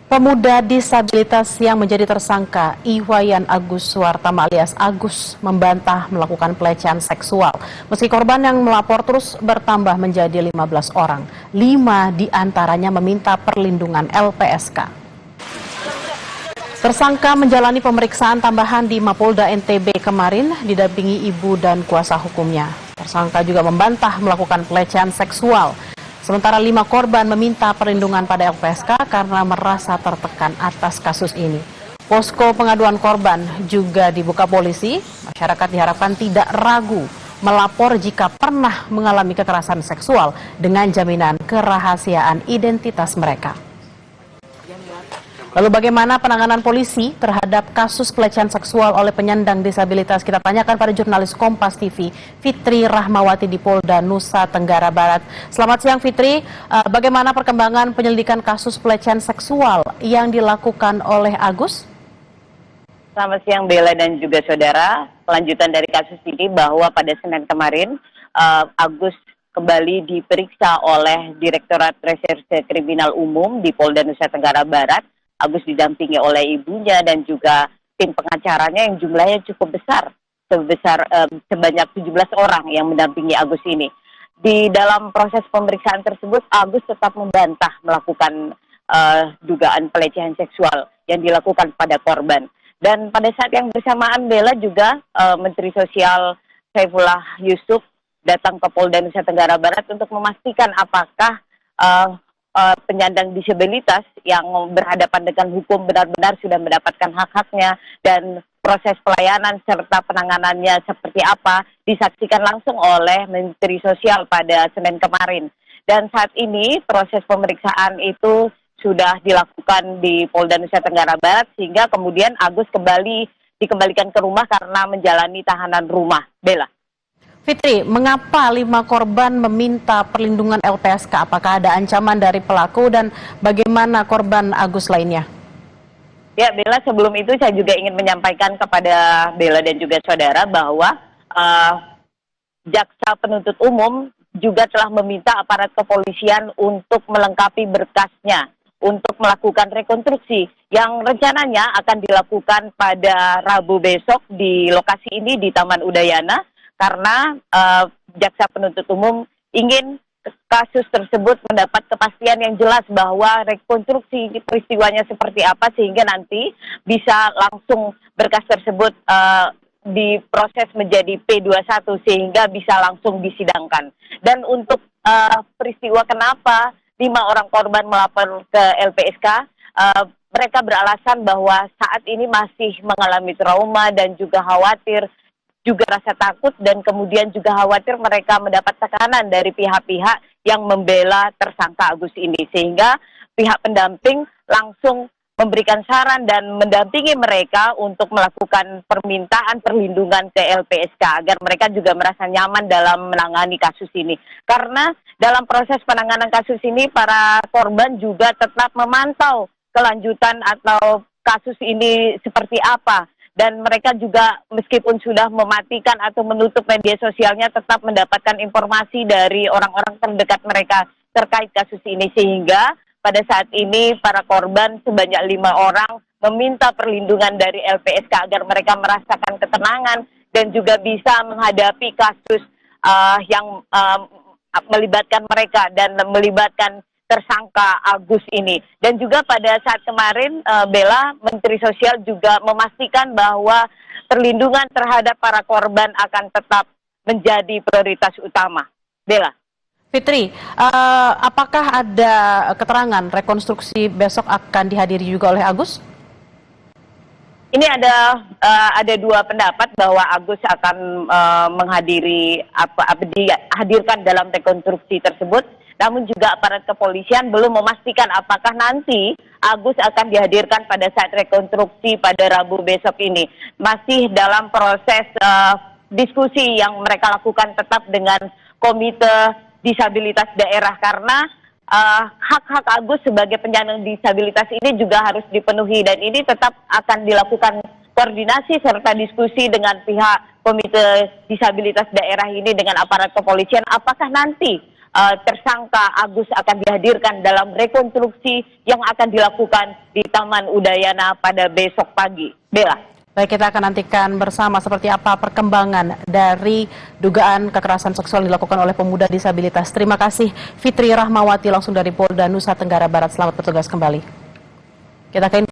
Pemuda disabilitas yang menjadi tersangka Iwayan Agus Suartama alias Agus membantah melakukan pelecehan seksual. Meski korban yang melapor terus bertambah menjadi 15 orang, 5 diantaranya meminta perlindungan LPSK. Tersangka menjalani pemeriksaan tambahan di Mapolda NTB kemarin didampingi ibu dan kuasa hukumnya. Tersangka juga membantah melakukan pelecehan seksual. Sementara 5 korban meminta perlindungan pada LPSK karena merasa tertekan atas kasus ini. Posko pengaduan korban juga dibuka polisi. Masyarakat diharapkan tidak ragu melapor jika pernah mengalami kekerasan seksual dengan jaminan kerahasiaan identitas mereka. Lalu bagaimana penanganan polisi terhadap kasus pelecehan seksual oleh penyandang disabilitas? Kita tanyakan pada jurnalis Kompas TV, Fitri Rahmawati di Polda Nusa Tenggara Barat. Selamat siang Fitri, bagaimana perkembangan penyelidikan kasus pelecehan seksual yang dilakukan oleh Agus? Selamat siang Bella dan juga saudara. Kelanjutan dari kasus ini bahwa pada Senin kemarin Agus kembali diperiksa oleh Direktorat Reserse Kriminal Umum di Polda Nusa Tenggara Barat. Agus didampingi oleh ibunya dan juga tim pengacaranya yang jumlahnya cukup besar, sebanyak 17 orang yang mendampingi Agus ini. Di dalam proses pemeriksaan tersebut, Agus tetap membantah melakukan dugaan pelecehan seksual yang dilakukan pada korban. Dan pada saat yang bersamaan, Bella juga Menteri Sosial Saifullah Yusuf datang ke Polda Nusa Tenggara Barat untuk memastikan apakah penyandang disabilitas yang berhadapan dengan hukum benar-benar sudah mendapatkan hak-haknya dan proses pelayanan serta penanganannya seperti apa disaksikan langsung oleh Menteri Sosial pada Senin kemarin. Dan saat ini proses pemeriksaan itu sudah dilakukan di Polda Nusa Tenggara Barat sehingga kemudian Agus dikembalikan ke rumah karena menjalani tahanan rumah. Bella. Fitri, mengapa 5 korban meminta perlindungan LPSK? Apakah ada ancaman dari pelaku dan bagaimana korban Agus lainnya? Ya, Bella, sebelum itu saya juga ingin menyampaikan kepada Bella dan juga saudara bahwa Jaksa Penuntut Umum juga telah meminta aparat kepolisian untuk melengkapi berkasnya untuk melakukan rekonstruksi yang rencananya akan dilakukan pada Rabu besok di lokasi ini di Taman Udayana. Karena Jaksa Penuntut Umum ingin kasus tersebut mendapat kepastian yang jelas bahwa rekonstruksi peristiwanya seperti apa sehingga nanti bisa langsung berkas tersebut diproses menjadi P21 sehingga bisa langsung disidangkan. Dan untuk peristiwa kenapa 5 orang korban melapor ke LPSK, mereka beralasan bahwa saat ini masih mengalami trauma dan juga khawatir, juga rasa takut dan kemudian juga khawatir mereka mendapat tekanan dari pihak-pihak yang membela tersangka Agus ini. Sehingga pihak pendamping langsung memberikan saran dan mendampingi mereka untuk melakukan permintaan perlindungan ke LPSK agar mereka juga merasa nyaman dalam menangani kasus ini. Karena dalam proses penanganan kasus ini para korban juga tetap memantau kelanjutan atau kasus ini seperti apa. Dan mereka juga meskipun sudah mematikan atau menutup media sosialnya tetap mendapatkan informasi dari orang-orang terdekat mereka terkait kasus ini. Sehingga pada saat ini para korban sebanyak 5 orang meminta perlindungan dari LPSK agar mereka merasakan ketenangan dan juga bisa menghadapi kasus yang melibatkan mereka dan melibatkan tersangka Agus ini. Dan juga pada saat kemarin Bella, Menteri Sosial juga memastikan bahwa perlindungan terhadap para korban akan tetap menjadi prioritas utama. Bella. Fitri, apakah ada keterangan rekonstruksi besok akan dihadiri juga oleh Agus? Ini ada 2 pendapat bahwa Agus akan menghadiri dihadirkan dalam rekonstruksi tersebut. Namun juga aparat kepolisian belum memastikan apakah nanti Agus akan dihadirkan pada saat rekonstruksi pada Rabu besok ini. Masih dalam proses diskusi yang mereka lakukan tetap dengan Komite Disabilitas Daerah karena hak-hak Agus sebagai penyandang disabilitas ini juga harus dipenuhi dan ini tetap akan dilakukan koordinasi serta diskusi dengan pihak Komite Disabilitas Daerah ini dengan aparat kepolisian apakah nanti tersangka Agus akan dihadirkan dalam rekonstruksi yang akan dilakukan di Taman Udayana pada besok pagi. Bella. Baik, kita akan nantikan bersama seperti apa perkembangan dari dugaan kekerasan seksual dilakukan oleh pemuda disabilitas. Terima kasih Fitri Rahmawati langsung dari Polda Nusa Tenggara Barat. Selamat bertugas kembali. Kita ke